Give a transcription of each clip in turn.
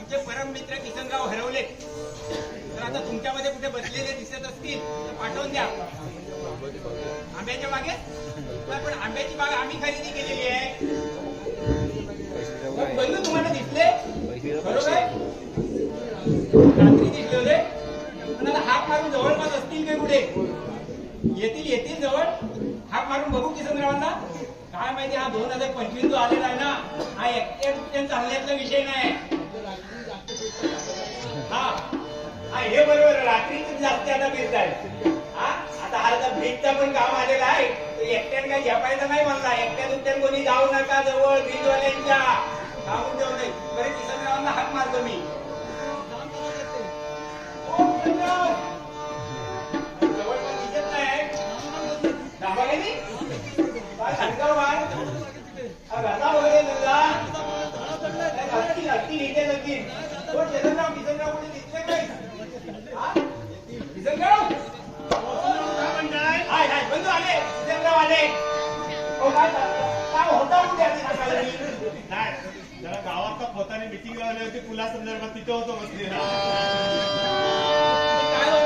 आमचे परम मित्र किसनराव हरवले, तर आता तुमच्यामध्ये कुठे बसलेले दिसत असतील तर पाठवून द्या. आंब्याच्या बागेत पण आंब्याची बाग आम्ही खरेदी केलेली आहे. बंधू तुम्हाला दिसले बरोबर, रात्री दिसले होते, पण आता हाक मारून जवळपास असतील काही कुठे येतील जवळ. हाक मारून बघू किसनरावांना. काय माहिती हा 2025 जो आलेला आहे ना, हा एकट्या चालण्यातला विषय नाही. हा हे बरोबर, रात्री जास्त आता फिरताय. आता हा ब्रिजचा पण काम आलेला आहे, एकट्याने काही झेपायचं नाही म्हणला. एकट्या दुट्यान कोणी जाऊ नका जवळ ब्रिजवाल्यांच्या, थांबून ठेवलंय. बरे किसनरावांना हाक मारतो मी. जवळपास दिसत नाही. डाबा गेली शंकर वार घाता वगैरे तुझा हत्ती इथे नक्की कोण किसनराव कुठे दिसले काय? किसनराव हाय बंधू आले, किसनराव आले. काय होता कुठे सकाळी? नाही, जरा गावात पोताने मिटिंग लावली होती पुला संदर्भात, तिथे होतो बसलेला. काय हो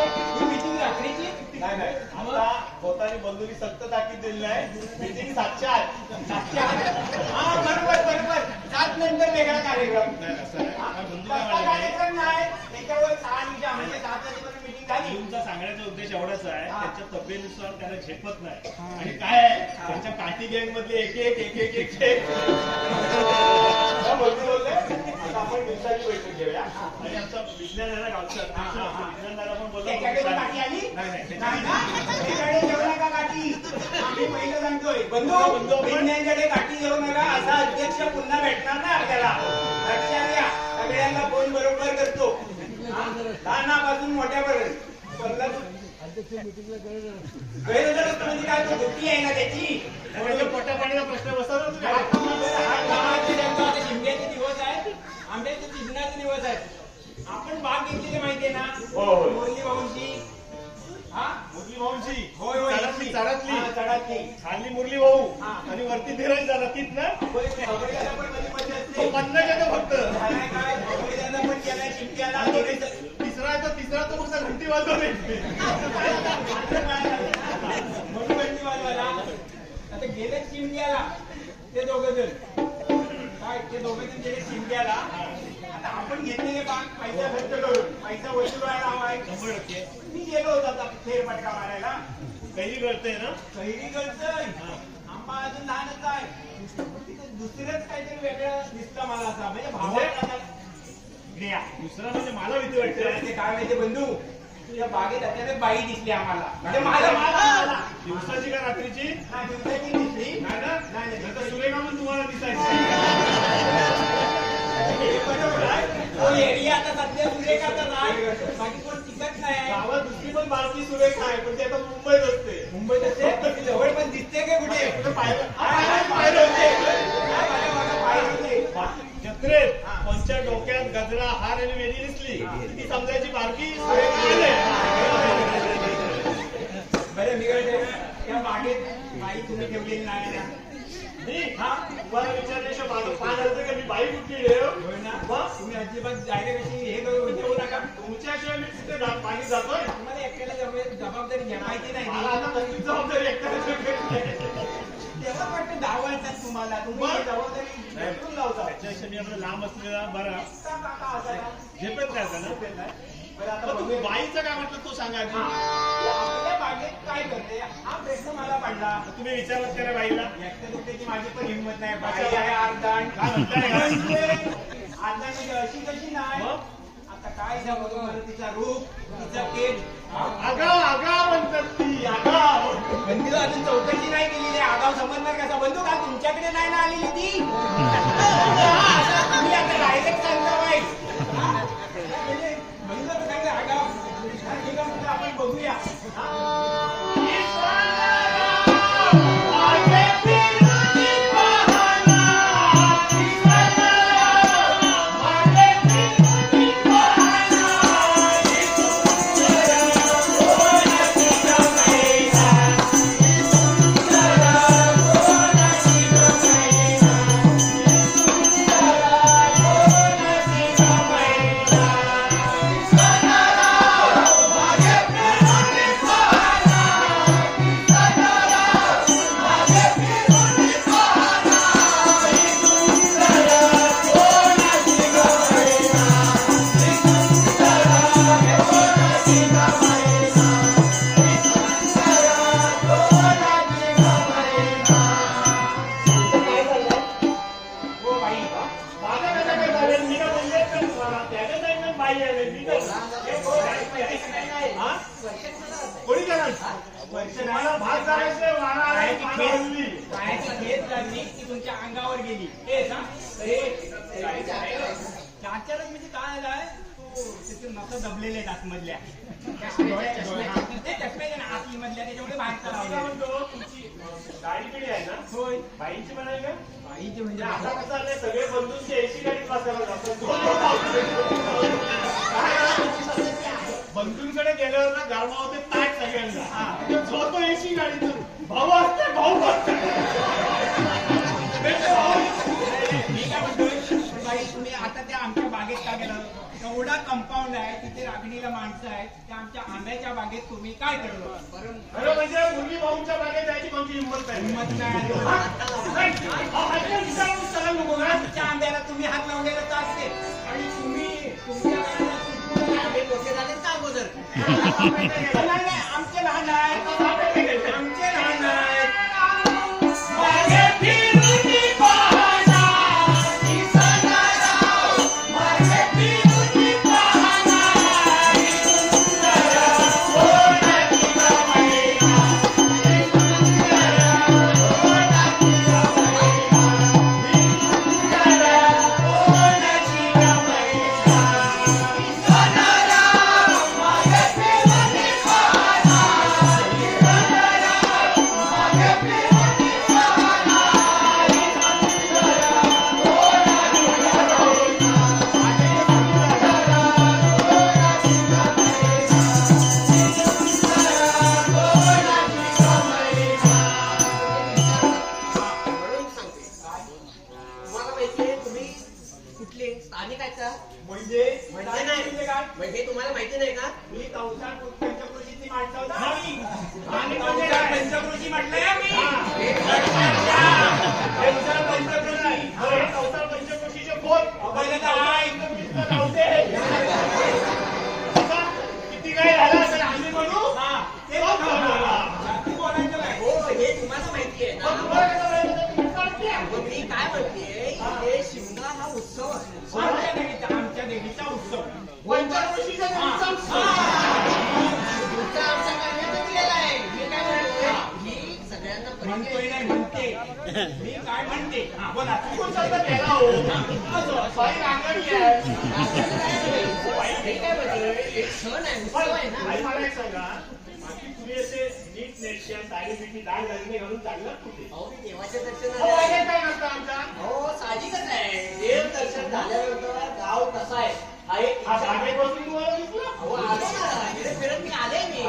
मिटिंग रात्रीची? नाही आता पोताने बंधूंनी सक्त ताकीद दिली आहे. मिटिंग 7:08. बरोबर 7 नंतर वेगळा कार्यक्रम. कार्यक्रम नाही त्याच्यावर 6 निमिषं म्हणजे 7 वाजेपर्यंत मिटिंग झाली. तुमचा सांगण्याचा उद्देश एवढाच आहे, त्याच्या तब्येतीनुसार त्याला झेपत नाही. आणि काय आहे त्यांच्या काठी गँग मधले एक आपण दिवसाची बैठक घेऊया. आणि आमचा विज्ञान आहे ना गावचा, विज्ञानदारा पण बोलतो. काठी आली नाही ना, त्याच्याकडे घेऊ नका काठी. आम्ही पहिलं सांगतोय बंधू, विज्ञानकडे काठी घेऊ नका. असा अध्यक्ष पुन्हा भेटणार ना आपल्याला. लक्षात घ्या, सगळ्यांना फोन बरोबर करतो, लहानापासून मोठ्यापर्यंत. गैरहजर म्हणजे काय, तो दुखी आहे ना त्याची. पोटा पाण्याचा प्रश्न बसवतो. शिमग्याचे दिवस आहेत, आंब्याचे चिजनाचे दिवस आहेत. आपण बाग घेतलेली माहितीये ना मुरली भाऊंची. मुरली भाऊंची होय चढातली खाली मुरली भाऊ आणि वरती धीरज झाला तीच ना. पन्नास फक्त पण केलाय शिमग्याला. तिसरा तो फक्त घंटी वाजवली म्हणून घंटी वाजवायला. आता गेले शिमग्याला ते दोघं जण गेले शिमग्याला. आता आपण घेतलेले बाग पैसा खर्च करून पैसा वसुलायला हवाय. मी गेलो होतो आता फेरफटका मारायला. कैरी गळतंय ना, कैरी गळतंय, आंबा अजून लहानच आहे. दुसरंच काहीतरी वेगळं दिसतं मला असा, म्हणजे भावाला दुसरा म्हणजे मला भीती वाटते. ते काय माहिती बंधू, तुझ्या बागेत अचानक बाई दिसली आम्हाला. म्हणजे मला दिवसाची का रात्रीची? दिवसाची दिसली नाही ना. नाही सुरेखा पण तुम्हाला दिसायची. बरोबर आहे. एरिया आता सध्या सुरेखाचा नाही, बाकी कोण टिकत नाही. गावात दुसरी पण बारकी सुरेखा आहे, पण ती आता मुंबईत असते. मुंबईत असते जवळ पण दिसते काय कुठे? जत्रेत पंच्या डोक्यात गजरा हार आणि वेणी दिसली ती समजायची बारकी. बरं निघाले त्या बागेत बाई तुम्ही ठेवलेली नाही ना. तुम्हाला विचारल्याशिवाय पान अर्ज का मी बाई कुठली ठेव ना. तुम्ही अजिबात डायरेक्ट अशी हे ठेवू नका. तुमच्याशिवाय मी तिथे पाणी जातोय. तुम्हाला एकट्याला जबाबदारी घ्या माहिती नाही. मला आता कसली जबाबदारी एकट्याला तेव्हा वाटतं धावायचं तुम्हाला. तुम्ही जबाबदारी लावता. त्याच्यापेक्षा मी आपला लांब असलेला बरा झेपत काय ना. आता तुम्ही बाईचं काय म्हटलं तो सांगा. आपल्या बागेत काय करते हा प्रश्न मला पडला. तुम्ही विचारत करा बाईला. एकट्या दुट्याची माझी पण हिंमत नाही. बाई आहे अर्धाण. अर्धाण म्हणजे अशी कशी नाही. आता काय सांगू मला तिचा रूप तिचा केस. आगाव म्हणतात ती. आगाव बंधू अजून चौकशी नाही केलेली. आगाव समजणार कसा बंधू? का तुमच्याकडे नाही ना आलेली ती? तुम्ही आता डायरेक्ट सांगता बाई. बंधू सांगा आगाव. ठीक आहे आपण बघूया. बाई आहे मी तर कोणी केलं मला भात जायचं वारा आलाय, पानं हल्ली. पायाची खेच लागली की तुमच्या अंगावर गेली हे ना चाचारच म्हणजे काय झालंय तिथे नस दबलेले आहेत आतमधल्या ते चष्म्याच्या ना आतमधल्या त्याच्यामुळे बाहेरचा मला लावला म्हणतो तुमची गाडी पिढी आहे ना होय बाईंची म्हणाली का बाईचे म्हणजे आता कसं आलंय सगळे बंधूंची एसी गाडीत बसायला जातात बंधूंकडे गेल्यावर ना गरमा होते ताट सगळ्यांना जो तो एसी गाडीतून भाऊ असते भाऊ असते मी काय म्हणतोय बाई तुम्ही आता त्या आमच्या बागेत का गेला एवढा कंपाऊंड आहे तिथे रागणीला माणसं आहेत त्या आमच्या आंब्याच्या बागेत तुम्ही काय करलो अरे म्हणजे मुली भाऊंच्या बागेत जायची कोणती हिंमत नाही हिंमत नाही आमच्या आंब्याला तुम्ही हात लावलेला चालते आणि तुम्ही तुमच्या मोठे झाले का अगोदर नाही आमचे लहान आहेत आमचे लहान आहेत मी काय म्हणते बोला चुकून शब्द केला हो सॉरी रांगणी आहे मला एक सांगा बाकी तुम्ही असे नीट नेटच्या साडी बिटी दाग दागिने घालून चाललात कुठे देवाच्या दर्शनाला काय नसतं आमचा हो साहजिकच आहे देव दर्शन झाल्यानंतर गाव कसा आहे हा एक हा जागेपासून तुम्हाला दिसला अहो आले ना फिरत फिरत मी आले मी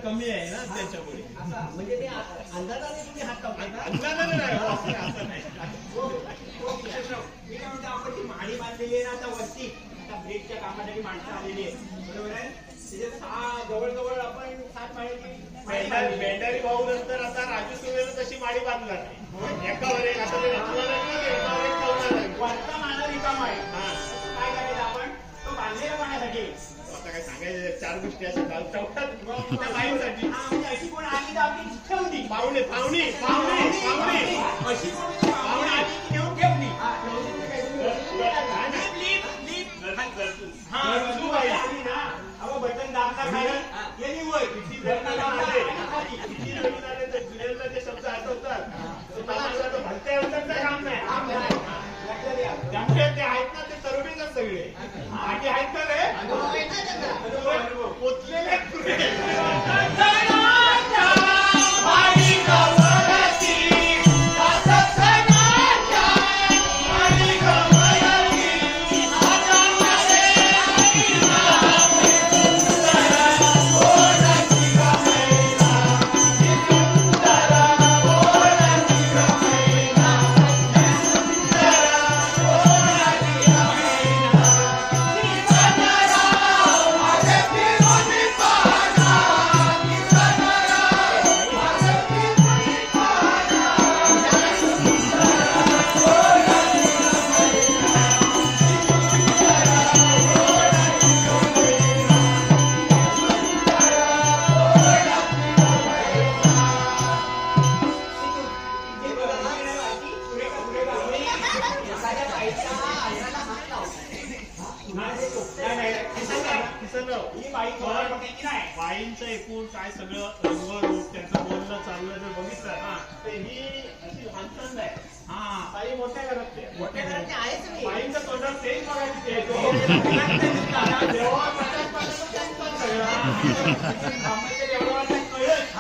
कमी आहे ना त्याच्यामुळे म्हणजे ते अंदाजाने तुम्ही हात लावताय ना अंदाजाने नाही हो, असं नाही मी काय म्हणतो आपण ती माळी बांधलेली आहे ना आता वरती आता ब्रेकच्या कामासाठी माणसं आलेली आहे बरोबर आहे त्याच्यात जवळजवळ आपण 7 माळी भेंडारी भाऊ नंतर आता राजू सुवेला तशी माळी बांधणार नाही एकावर एक आता एकावर एक ठेवणार वरचा माळा रिकामा आहे काय करायचं आपण तो बांधलेला पाण्यासाठी आता काय सांगायचं 4 गोष्टी अशा चौकात त्या बाईंसाठी म्हणजे अशी कोण आली तर आपली ठेवली पाहुणे पाहुणे पाहुणे पाहुणे अशी कोण पाहुणे आली की घेऊन ठेवली आली ना अहो बटन दाबला खाली गेली वर बटन दाबला ते शब्द आठवतात भलत्या वंतांचं काम नाही त्यामुळे ते आहेत ना ते तरुणीच सगळे आणि आहेत का रे पोचलेले सगळं रंगरूप त्यांचं बोलणं चाललं जर बघितलं तर ही अशी लहानसण आहे. ताई मोठ्या घरात ते मोठ्या घरातले आहेच मी. बाईंच्या तोंडात तेही बघायची ते जेव्हा प्रकाश पाण्याचं त्यांचं सगळं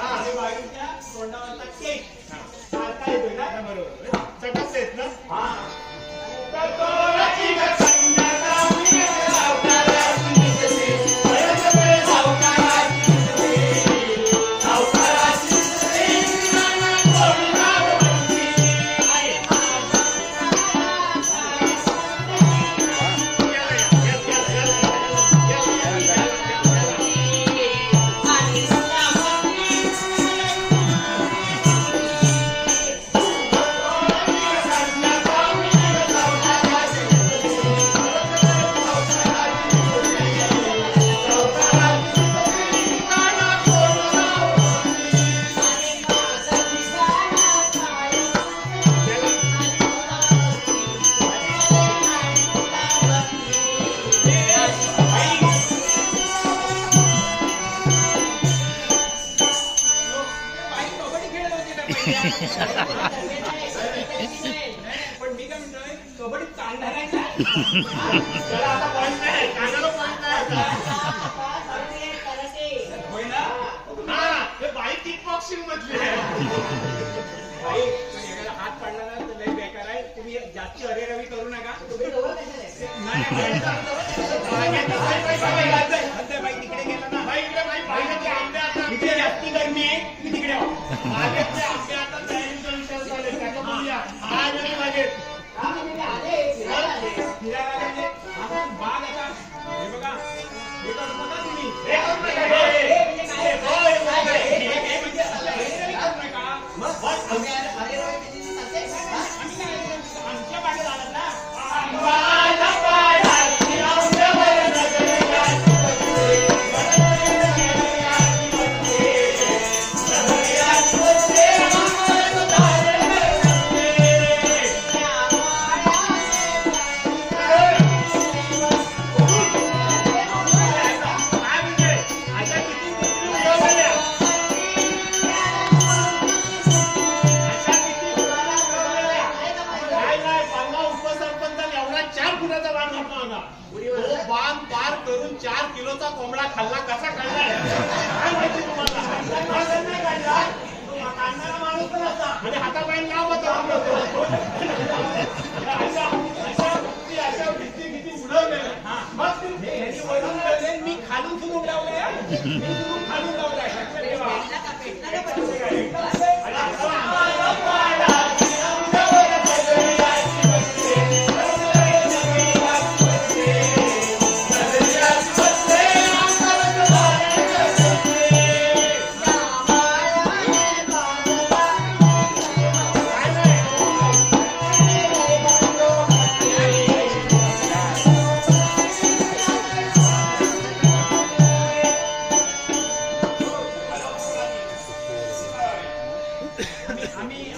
आणि बाईच्या तोंडावरचा केक सारखा येतोय ना बरोबर चटक देत ना. पण मी काय म्हणतोय कबड्डी काढणार आहे का? त्याला आता पॉईंट नाही कानाला पॉईंट नाही होय ना? हा ते बाई किक बॉक्सिंग मधली आहे. बाई, पण एखादा हात पडला ना तर लय बेकार आहे. तुम्ही जास्ती अरेरवी करू नका. नाही, म्हणतोय बाई तिकडे गेला ना. बाई इकडे बाई बाईचे आंबे आता इकडे जास्ती गरमी आहे तुम्ही तिकडे व्हा. मागेतले आंबे आता तयारीचा विचार झाले त्याचं बोलूया. आज आणि मागेत फिरायला गेले. आता बाग आता हे बघा हे करू नका तुम्ही. हे करू नका, हे म्हणजे असं अरेरवी करू नका. आमच्या बागेत आलात ना. करून 4 किलोचा कोंबडा खाल्ला कसा काढला काय माहिती तुम्हाला. नाही काढला काढणारा माणूस पण असा म्हणजे हातापायन लाव अशा भीती उडवले. मग ह्याची वरून लावले, मी खालून सुरून लावलंय. मी सुरून खालून लावलाय. लक्षात ठेवा.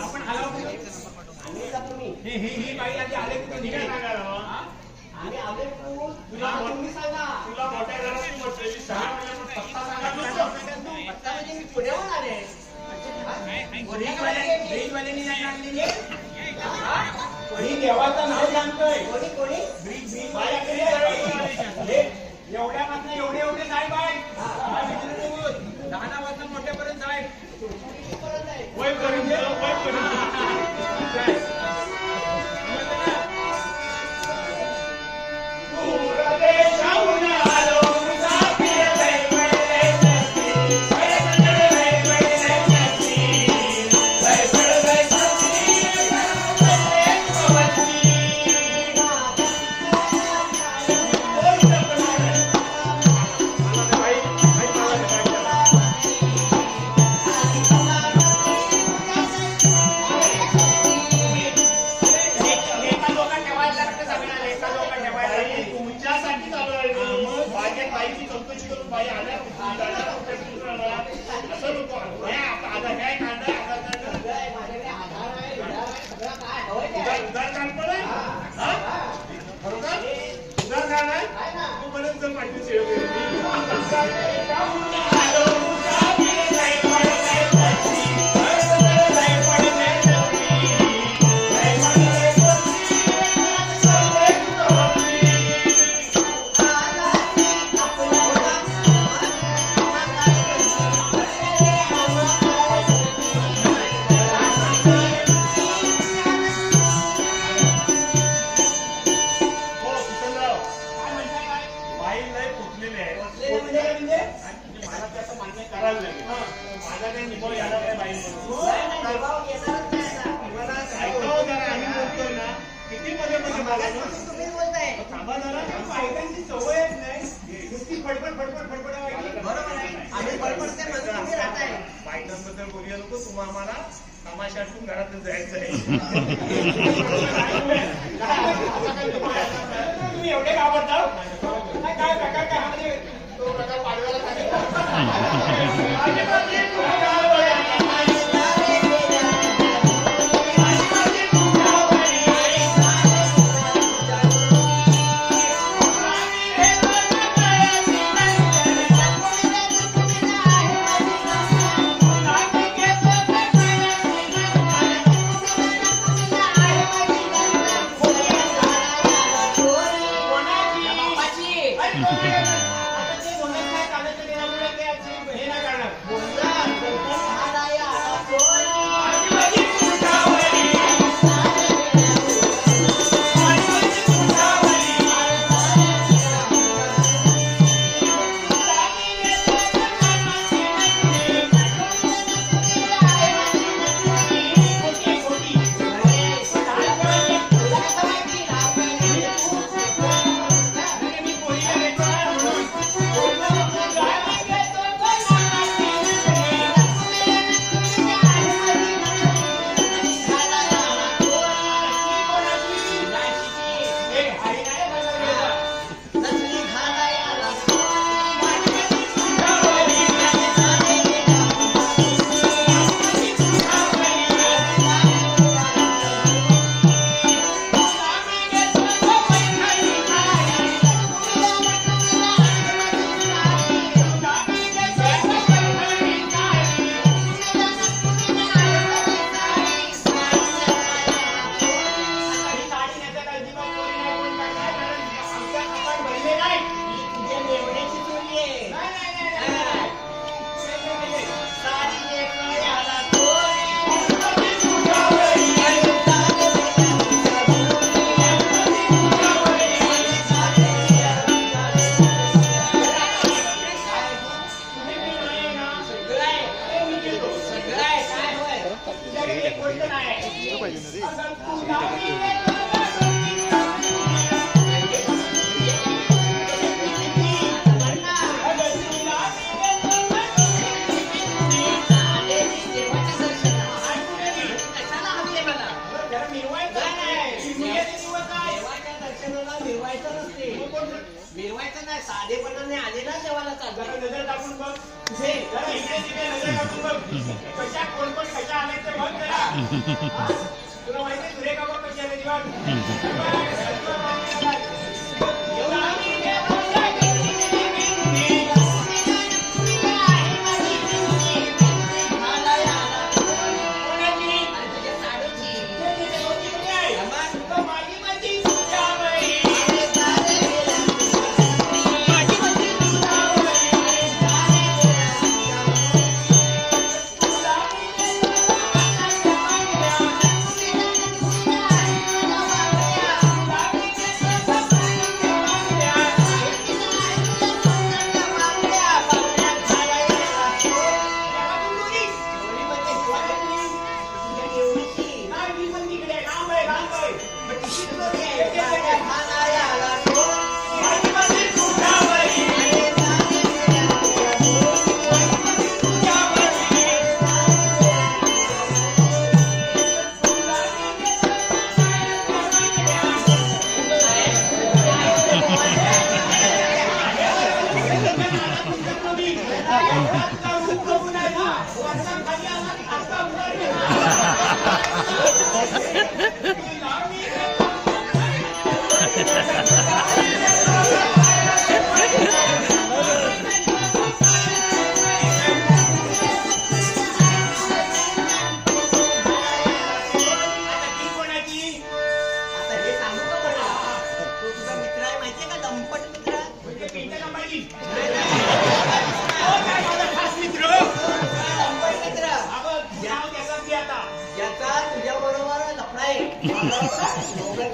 आपण हलावतो. ही बाई आधी आले कुठे निघाय तुला मोठ्या घरात म्हटलेली 6 महिन्यात पत्ता सांगा. ब्रिजवाल्यांनी नाही आणलेली. ही देवाचं नाव सांगतोय. ब्रिज एवढ्या मात्र एवढे एवढे साहेब आहे. 10 वाजता मोठ्यापर्यंत साहेब वय करून वय करून काय निभाव येणार नाही बाई म्हणून. नाही, नाही, निभाव येणारच नाही आता. मला ऐका हो जरा, आम्ही बोलतोय ना किती मध्ये मध्ये बोला ना. तुम्हीच बोलताय. थांबा जरा. बायकांची सवयच नाही नुसती फडफड फडफड फडफड व्हायची. बरोबर आहे. आम्ही बडबडते म्हणून तुम्ही राहताय. बायकांबद्दल बोलूया नको, तुम्हा आम्हाला तमाशा ठेवून घरातून जायचं आहे. तुम्ही एवढे घाबरता काय प्रकार काय हा म्हणजे तो प्रकार पाडव्याला सांगितला. मिरवायचं नाही, साधेपणाने आलेला देवाला चालतो. जरा नजर टाकून बघ तुझे जरा इकडे तिकडे नजर टाकून बघ कशा कोण कोण कशा आले ते बघ जरा हा? तुला माहिती तुरे का बघ कशा आले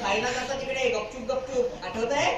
खायला जाता तिकडे गपचूप गपचूप आठवत आहे.